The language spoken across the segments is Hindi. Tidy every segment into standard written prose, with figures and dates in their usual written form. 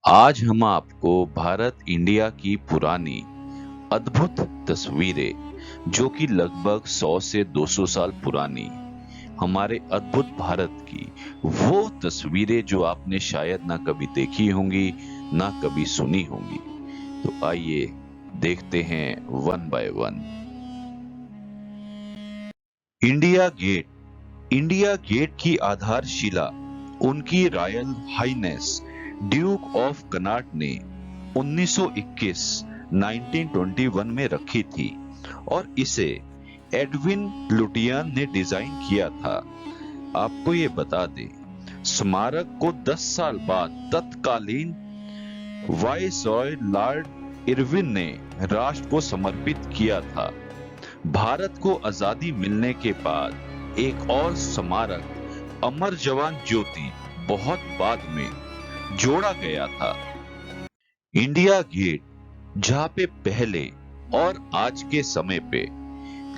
आज हम आपको भारत इंडिया की पुरानी अद्भुत तस्वीरें जो कि लगभग 100 से 200 साल पुरानी हमारे अद्भुत भारत की वो तस्वीरें जो आपने शायद ना कभी देखी होंगी ना कभी सुनी होंगी। तो आइए देखते हैं one by one. India Gate. India Gate की आधारशिला उनकी royal highness duke of Connaught ने 1921 1921 में रखी थी और इसे एडविन लुटियन ने डिजाइन किया था। आपको ये बता दें, स्मारक को 10 साल बाद तत्कालीन वायसरॉय लॉर्ड इरविन ने राष्ट्र को समर्पित किया था। भारत को आजादी मिलने के बाद एक और स्मारक अमर जवान ज्योति बहुत बाद में जोड़ा गया था। इंडिया गेट, जहां पे पहले और आज के समय पे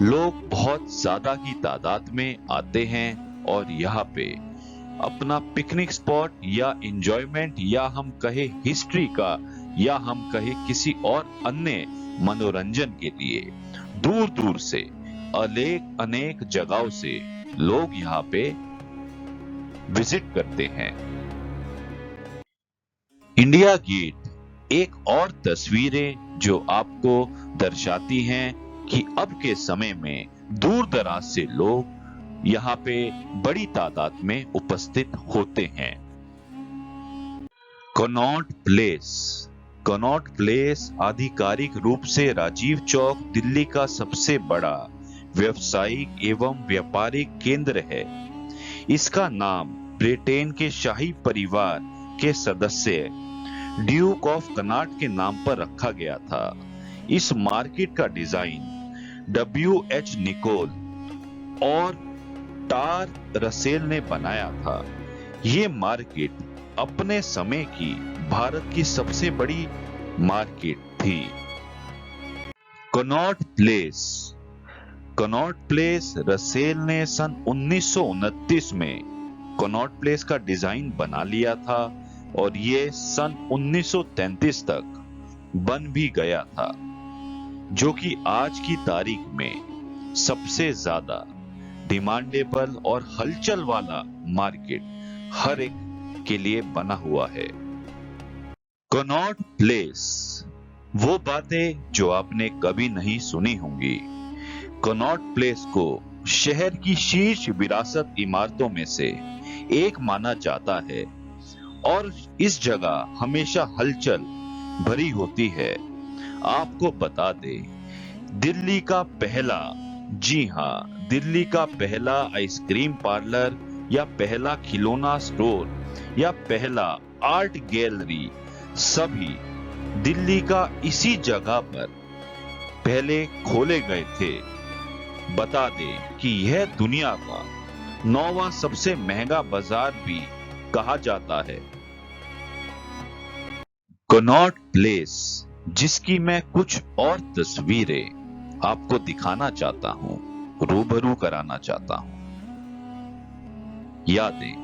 लोग बहुत ज्यादा की तादाद में आते हैं और यहाँ पे अपना पिकनिक स्पॉट या एंजॉयमेंट या हम कहे हिस्ट्री का या हम कहे किसी और अन्य मनोरंजन के लिए दूर दूर से अनेक जगहों से लोग यहाँ पे विजिट करते हैं। इंडिया गेट एक और तस्वीरें जो आपको दर्शाती हैं कि अब के समय में दूर दराज से लोग यहाँ पे बड़ी तादाद में उपस्थित होते हैं। Connaught place. कनॉट प्लेस आधिकारिक रूप से राजीव चौक दिल्ली का सबसे बड़ा व्यवसायिक एवं व्यापारिक केंद्र है। इसका नाम ब्रिटेन के शाही परिवार के सदस्य ड्यूक ऑफ कनॉट के नाम पर रखा गया था। इस मार्केट का डिजाइन W.H. निकोल और टार रसेल ने बनाया था। ये मार्केट अपने समय की भारत की सबसे बड़ी मार्केट थी। Connaught place. Connaught place Russell ने सन 1929 में कनॉट प्लेस का डिजाइन बना लिया था और ये सन 1933 तक बन भी गया था, जो कि आज की तारीख में सबसे ज्यादा डिमांडेबल और हलचल वाला मार्केट हर एक के लिए बना हुआ है। कनॉट प्लेस, वो बातें जो आपने कभी नहीं सुनी होंगी। कनॉट प्लेस को शहर की शीर्ष विरासत इमारतों में से एक माना जाता है और इस जगह हमेशा हलचल भरी होती है। आपको बता दें, दिल्ली का पहला, जी हाँ, दिल्ली का पहला आइसक्रीम पार्लर या पहला खिलौना स्टोर या पहला आर्ट गैलरी सभी दिल्ली का इसी जगह पर पहले खोले गए थे। बता दें कि यह दुनिया का 9वां सबसे महंगा बाजार भी कहा जाता है। कनॉट प्लेस, जिसकी मैं कुछ और तस्वीरें आपको दिखाना चाहता हूं, रूबरू कराना चाहता हूं। यादें।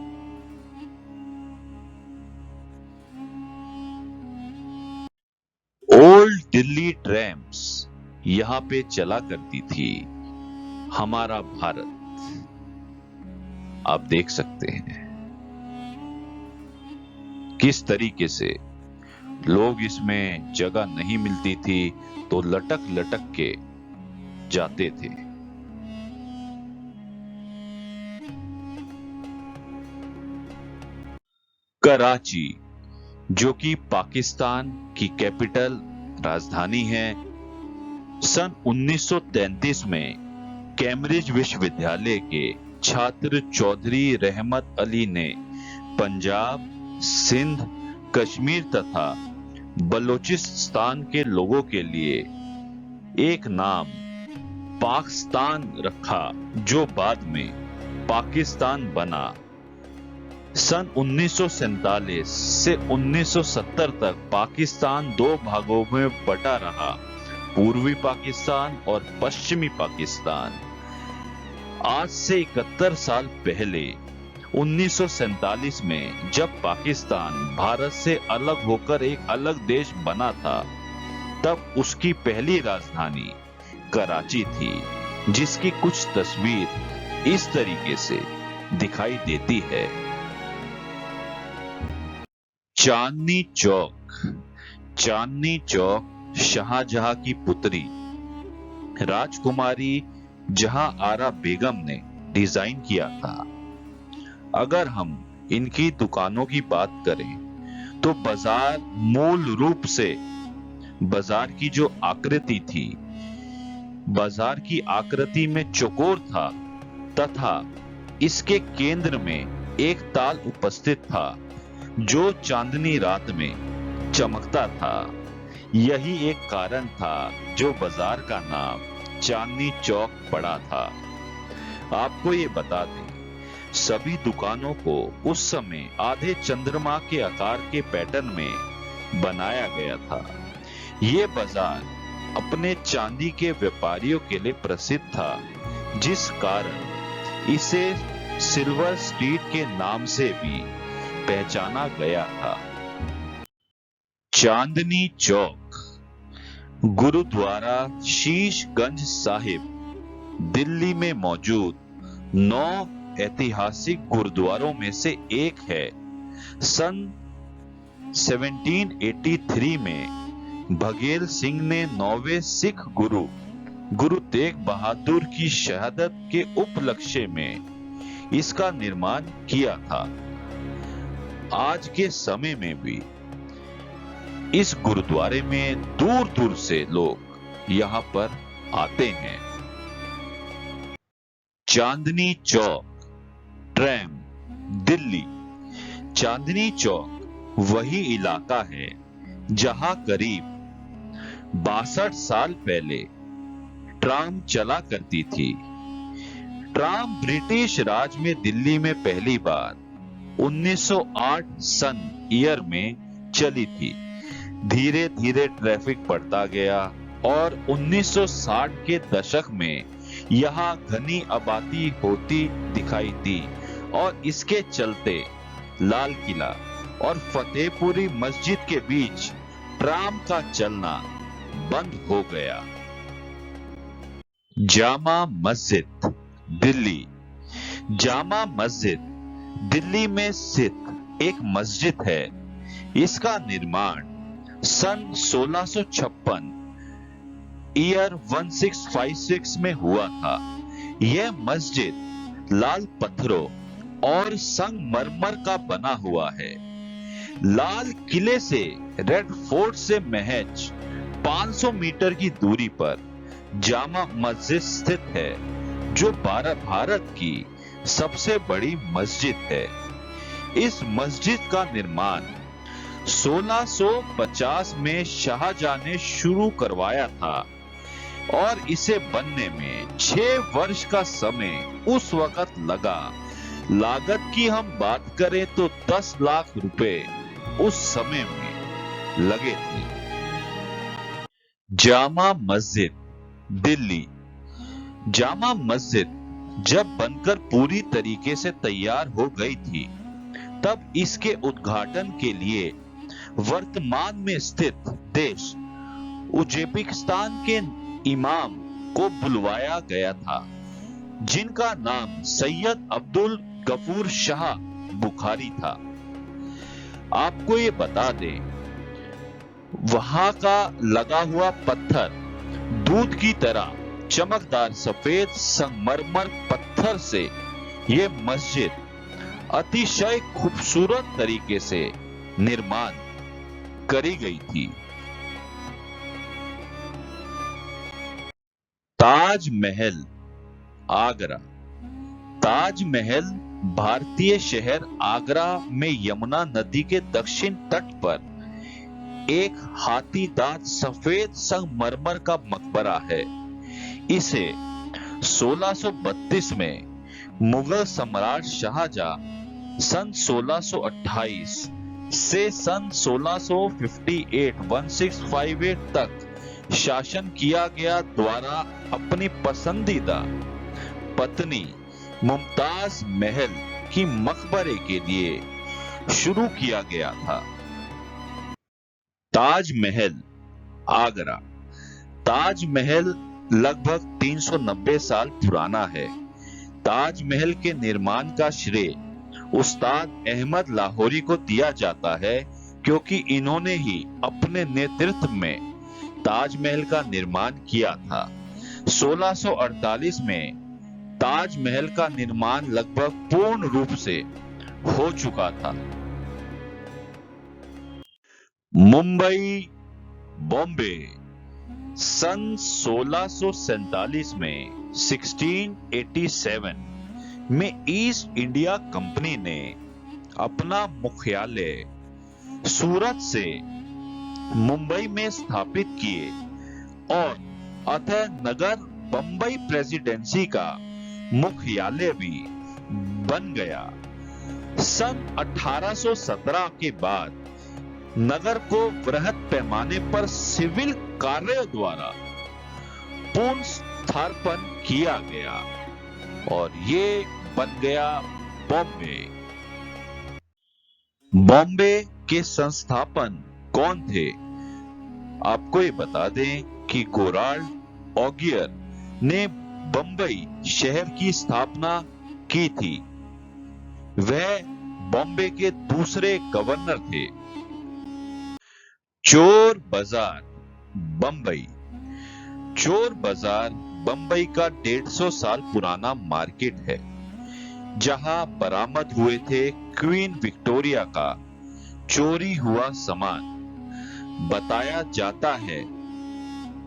ओल्ड दिल्ली ट्रैम्स यहां पे चला करती थी। हमारा भारत आप देख सकते हैं किस तरीके से लोग, इसमें जगह नहीं मिलती थी तो लटक लटक के जाते थे। कराची, जो कि पाकिस्तान की कैपिटल राजधानी है, सन 1933 में कैम्ब्रिज विश्वविद्यालय के छात्र चौधरी रहमत अली ने पंजाब, सिंध, कश्मीर तथा बलोचिस्तान के लोगों के लिए एक नाम पाकिस्तान रखा, जो बाद में पाकिस्तान बना। सन 1947 से 1970 तक पाकिस्तान दो भागों में बटा रहा, पूर्वी पाकिस्तान और पश्चिमी पाकिस्तान। आज से 71 साल पहले 1947 में जब पाकिस्तान भारत से अलग होकर एक अलग देश बना था, तब उसकी पहली राजधानी कराची थी, जिसकी कुछ तस्वीर इस तरीके से दिखाई देती है। चांदनी चौक। चांदनी चौक शाहजहां की पुत्री राजकुमारी जहां आरा बेगम ने डिजाइन किया था। अगर हम इनकी दुकानों की बात करें तो बाजार मूल रूप से बाजार की जो आकृति थी, बाजार की आकृति में चौकोर था तथा इसके केंद्र में एक ताल उपस्थित था जो चांदनी रात में चमकता था। यही एक कारण था जो बाजार का नाम चांदनी चौक पड़ा था। आपको ये बता दें, सभी दुकानों को उस समय आधे चंद्रमा के आकार के पैटर्न में बनाया गया था। ये बाजार अपने चांदी के व्यापारियों के लिए प्रसिद्ध था, जिस कारण इसे सिल्वर स्ट्रीट के नाम से भी पहचाना गया था। चांदनी चौक। गुरुद्वारा शीशगंज साहिब दिल्ली में मौजूद 9 ऐतिहासिक गुरुद्वारों में से एक है। सन 1783 में बघेल सिंह ने 9वें सिख गुरु तेग बहादुर की शहादत के उपलक्ष्य में इसका निर्माण किया था। आज के समय में भी इस गुरुद्वारे में दूर दूर से लोग यहां पर आते हैं। चांदनी चौक ट्रैम दिल्ली। चांदनी चौक वही इलाका है जहां करीब 62 साल पहले ट्राम चला करती थी। ट्राम ब्रिटिश राज में दिल्ली में पहली बार 1908 सन ईयर में चली थी। धीरे धीरे ट्रैफिक बढ़ता गया और 1960 के दशक में यहाँ घनी आबादी होती दिखाई दी और इसके चलते लाल किला और फतेहपुरी मस्जिद के बीच ट्राम का चलना बंद हो गया। जामा मस्जिद दिल्ली। जामा मस्जिद दिल्ली में स्थित एक मस्जिद है। इसका निर्माण सन 1656 ईयर 1656 में हुआ था। यह मस्जिद लाल पत्थरों और संगमरमर का बना हुआ है। लाल किले से रेड फोर्ट से महज 500 मीटर की दूरी पर जामा मस्जिद स्थित है, जो भारत की सबसे बड़ी मस्जिद है। इस मस्जिद का निर्माण 1650 में शाहजहां ने शुरू करवाया था और इसे बनने में 6 वर्ष का समय उस वक्त लगा। लागत की हम बात करें तो 10 लाख रुपए उस समय में लगे थे। जामा मस्जिद दिल्ली। जामा मस्जिद जब बनकर पूरी तरीके से तैयार हो गई थी, तब इसके उद्घाटन के लिए वर्तमान में स्थित देश उज्बेकिस्तान के इमाम को बुलवाया गया था, जिनका नाम सैयद अब्दुल गफूर शाह बुखारी था। आपको ये बता दें, वहां का लगा हुआ पत्थर दूध की तरह चमकदार सफेद संगमरमर पत्थर से यह मस्जिद अतिशय खूबसूरत तरीके से निर्माण करी गई थी। ताजमहल आगरा। ताजमहल भारतीय शहर आगरा में यमुना नदी के दक्षिण तट पर एक हाथी दांत सफेद संगमरमर का मकबरा है। इसे 1632 में मुगल सम्राट शाहजहां सन 1628 से सन 1658 तक शासन किया गया द्वारा अपनी पसंदीदा पत्नी मुमताज महल कि मकबरे के लिए शुरू किया गया था। ताजमहल, आगरा। ताजमहल लगभग 390 साल पुराना है। ताजमहल के निर्माण का श्रेय उस्ताद अहमद लाहौरी को दिया जाता है, क्योंकि इन्होंने ही अपने नेतृत्व में ताजमहल का निर्माण किया था। 1648 में ताजमहल का निर्माण लगभग पूर्ण रूप से हो चुका था। मुंबई, बॉम्बे। सन 1647 में 1687 में ईस्ट इंडिया कंपनी ने अपना मुख्यालय सूरत से मुंबई में स्थापित किए और अतः नगर बंबई प्रेसिडेंसी का मुख्यालय भी बन गया। सन 1817 के बाद नगर को वृहद पैमाने पर सिविल कार्यों द्वारा पुनः स्थापन किया गया और ये बन गया बॉम्बे। बॉम्बे के संस्थापन कौन थे? आपको ये बता दें कि गोराल्ड ऑगियर ने बंबई शहर की स्थापना की थी। वह बॉम्बे के दूसरे गवर्नर थे। चोर बाजार, बंबई। चोर बाजार बंबई का 150 साल पुराना मार्केट है, जहां बरामद हुए थे क्वीन विक्टोरिया का चोरी हुआ सामान। बताया जाता है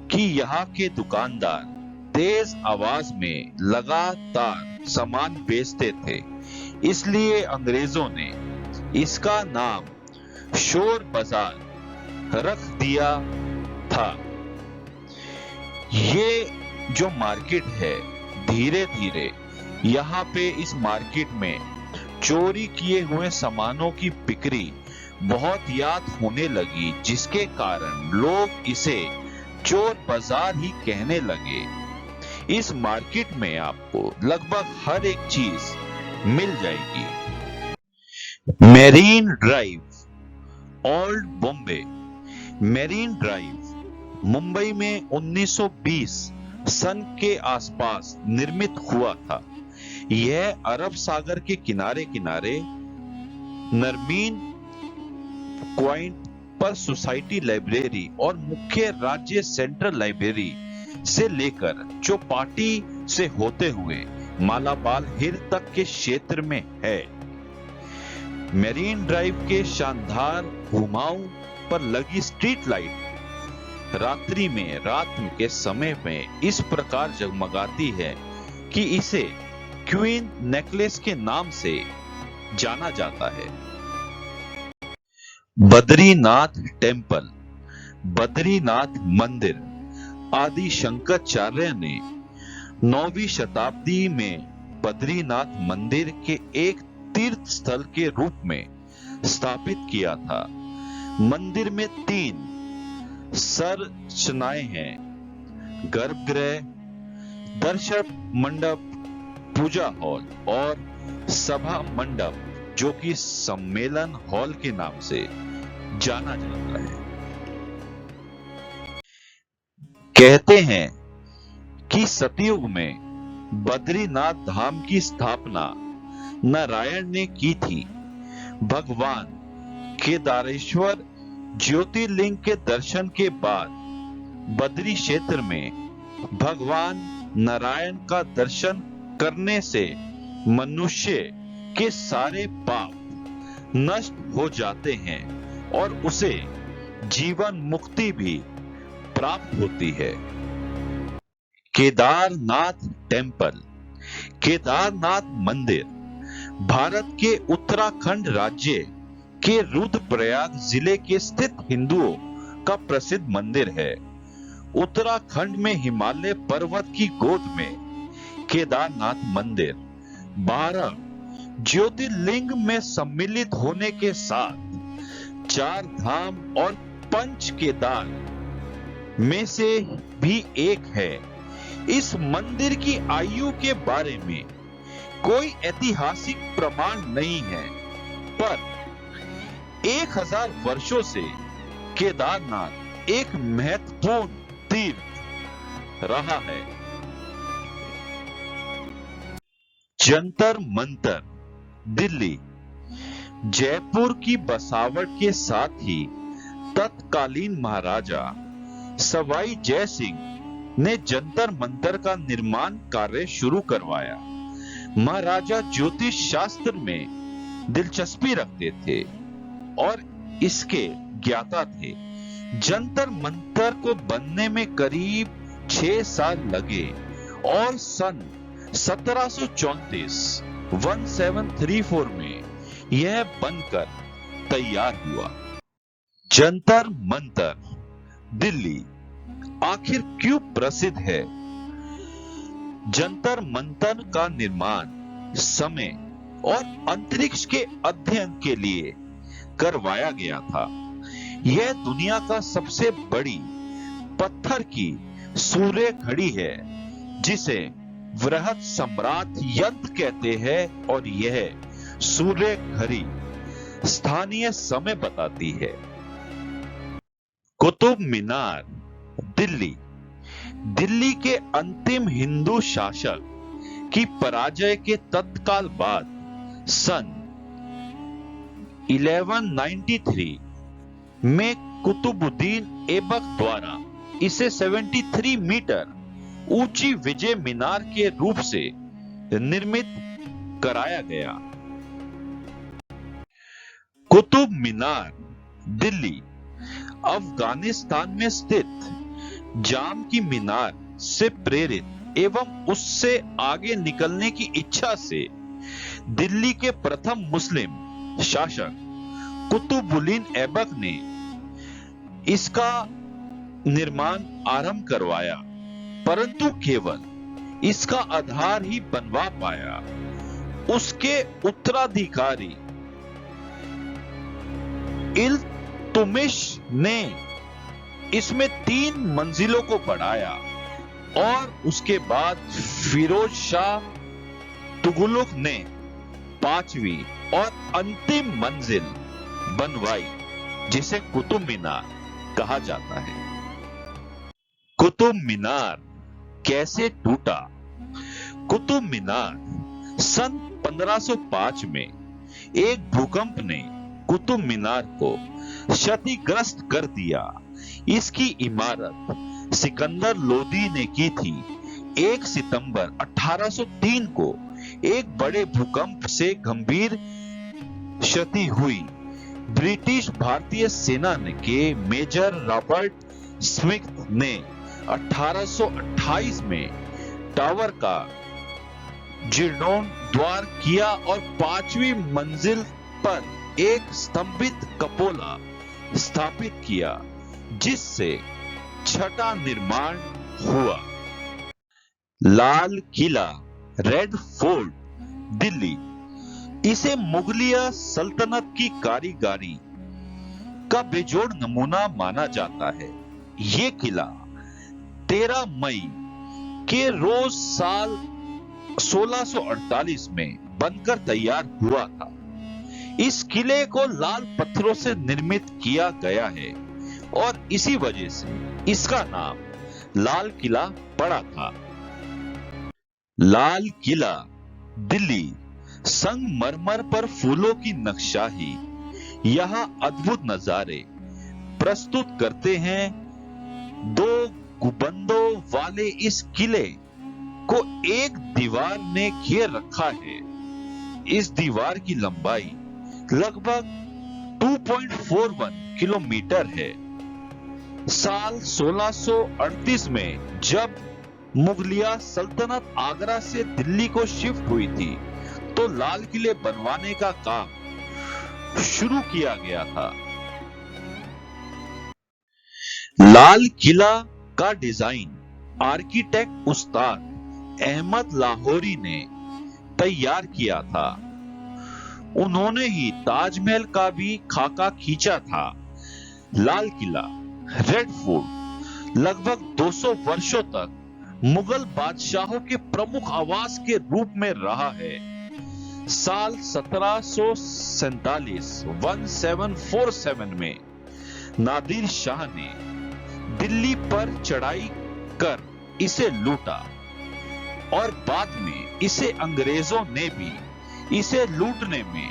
कि यहाँ के दुकानदार तेज आवाज में लगातार सामान बेचते थे, इसलिए अंग्रेजों ने इसका नाम चोर बाजार रख दिया था। ये जो मार्केट है, धीरे धीरे यहाँ पे इस मार्केट में चोरी किए हुए सामानों की बिक्री बहुत याद होने लगी, जिसके कारण लोग इसे चोर बाजार ही कहने लगे। इस मार्केट में आपको लगभग हर एक चीज मिल जाएगी। Marine drive, old Bombay. Marine drive Mumbai में 1920 सन के आसपास निर्मित हुआ था। यह अरब सागर के किनारे किनारे नरमीन क्वाइंट पर सोसाइटी लाइब्रेरी और मुख्य राज्य सेंट्रल लाइब्रेरी से लेकर चौपाटी से होते हुए मालाबार हिल तक के क्षेत्र में है। मेरीन ड्राइव के शानदार घुमाऊ पर लगी स्ट्रीट लाइट रात्रि में, रात के समय में इस प्रकार जगमगाती है कि इसे क्वीन नेकलेस के नाम से जाना जाता है। बद्रीनाथ टेम्पल, बद्रीनाथ मंदिर। आदि शंकराचार्य ने 9वीं शताब्दी में बद्रीनाथ मंदिर के एक तीर्थ स्थल के रूप में स्थापित किया था। मंदिर में 3 संरचनाएं हैं: गर्भगृह, दर्शन मंडप, पूजा हॉल और सभा मंडप, जो कि सम्मेलन हॉल के नाम से जाना जाता है। कहते हैं कि सतयुग में बद्रीनाथ धाम की स्थापना नारायण ने की थी। भगवान केदारेश्वर ज्योतिर्लिंग के दर्शन के बाद बद्री क्षेत्र में भगवान नारायण का दर्शन करने से मनुष्य के सारे पाप नष्ट हो जाते हैं और उसे जीवन मुक्ति भी प्राप्त होती है। केदारनाथ टेम्पल, केदारनाथ मंदिर भारत के उत्तराखंड राज्य के रुद्रप्रयाग जिले के स्थित हिंदुओं का प्रसिद्ध मंदिर है। उत्तराखंड में हिमालय पर्वत की गोद में केदारनाथ मंदिर 12 ज्योतिर्लिंग में सम्मिलित होने के साथ 4 धाम और 5 केदार में से भी एक है। इस मंदिर की आयु के बारे में कोई ऐतिहासिक प्रमाण नहीं है, पर 1000 वर्षों से केदारनाथ एक महत्वपूर्ण तीर्थ रहा है। जंतर मंतर, दिल्ली। जयपुर की बसावट के साथ ही तत्कालीन महाराजा सवाई जय सिंह ने जंतर मंतर का निर्माण कार्य शुरू करवाया। महाराजा ज्योतिष शास्त्र में दिलचस्पी रखते थे और इसके ज्ञाता थे। जंतर मंतर को बनने में करीब 6 साल लगे और सन 1734 में यह बनकर तैयार हुआ। जंतर मंतर, दिल्ली आखिर क्यों प्रसिद्ध है? जंतर मंतर का निर्माण समय और अंतरिक्ष के अध्ययन के लिए करवाया गया था। यह दुनिया का सबसे बड़ी पत्थर की सूर्य घड़ी है, जिसे वृहत सम्राट यंत्र कहते हैं, और यह सूर्य घड़ी स्थानीय समय बताती है। कुतुब मीनार, दिल्ली। दिल्ली के अंतिम हिंदू शासक की पराजय के तत्काल बाद सन 1193 में कुतुबुद्दीन ऐबक द्वारा इसे 73 मीटर ऊंची विजय मीनार के रूप से निर्मित कराया गया। कुतुब मीनार, दिल्ली अफगानिस्तान में स्थित जाम की मीनार से प्रेरित एवं उससे आगे निकलने की इच्छा से दिल्ली के प्रथम मुस्लिम शासक कुतुबुद्दीन ऐबक ने इसका निर्माण आरंभ करवाया, परंतु केवल इसका आधार ही बनवा पाया। उसके उत्तराधिकारी इल्तुतमिश ने इसमें 3 मंजिलों को बढ़ाया और उसके बाद फिरोज शाह तुगलक ने 5वीं और अंतिम मंजिल बनवाई, जिसे कुतुब मीनार कहा जाता है। कुतुब मीनार कैसे टूटा? कुतुब मीनार सन 1505 में एक भूकंप ने कुतुब मीनार को क्षतिग्रस्त कर दिया। इसकी इमारत सिकंदर लोदी ने की थी। 1 सितंबर 1803 को एक बड़े भूकंप से गंभीर क्षति हुई। ब्रिटिश भारतीय सेना के मेजर रॉबर्ट स्मिथ ने 1828 में टावर का जीर्णोद्धार किया और 5वीं मंजिल पर एक स्तंभित कपोला स्थापित किया, जिससे छठा निर्माण हुआ। Lal Qila, red fort, Delhi. इसे मुगलिया सल्तनत की कारीगरी का बेजोड़ नमूना माना जाता है। ये किला 13 मई के रोज साल 1648 में बनकर तैयार हुआ था। इस किले को लाल पत्थरों से निर्मित किया गया है और इसी वजह से इसका नाम लाल किला पड़ा था। लाल किला, दिल्ली। संगमरमर पर फूलों की नक्शाही यहाँ अद्भुत नजारे प्रस्तुत करते हैं। 2 गुंबदों वाले इस किले को एक दीवार ने घेर रखा है। इस दीवार की लंबाई लगभग 2.41 किलोमीटर है। साल 1638 में जब मुगलिया सल्तनत आगरा से दिल्ली को शिफ्ट हुई थी, तो लाल किले बनवाने का काम शुरू किया गया था। लाल किला का डिजाइन आर्किटेक्ट उस्ताद अहमद लाहौरी ने तैयार किया था। उन्होंने ही ताजमहल का भी खाका खींचा था। लाल किला, रेड फोर्ट लगभग 200 वर्षों तक मुगल बादशाहों के प्रमुख आवास के रूप में रहा है। साल 1747 में नादिर शाह ने दिल्ली पर चढ़ाई कर इसे लूटा और बाद में इसे अंग्रेजों ने भी इसे लूटने में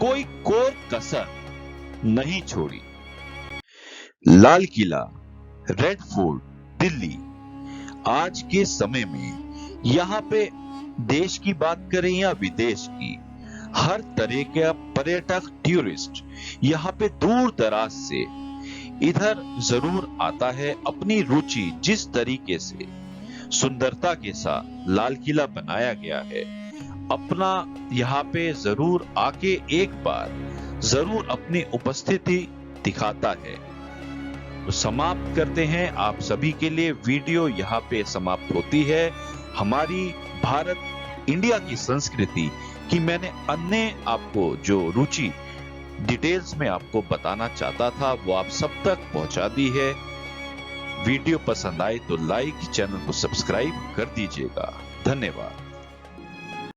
कोई कोर कसर नहीं छोड़ी। लाल किला, रेड फोर्ट, दिल्ली आज के समय में यहाँ पे देश की बात करें या विदेश की, हर तरह का पर्यटक टूरिस्ट यहाँ पे दूर दराज से इधर जरूर आता है। अपनी रुचि जिस तरीके से सुंदरता के साथ लाल किला बनाया गया है, अपना यहाँ पे जरूर आके एक बार जरूर अपनी उपस्थिति दिखाता है। तो समाप्त करते हैं, आप सभी के लिए वीडियो यहाँ पे समाप्त होती है। हमारी भारत इंडिया की संस्कृति की मैंने अन्य आपको जो रुचि डिटेल्स में आपको बताना चाहता था वो आप सब तक पहुंचा दी है। वीडियो पसंद आए तो लाइक, चैनल को सब्सक्राइब कर दीजिएगा। धन्यवाद।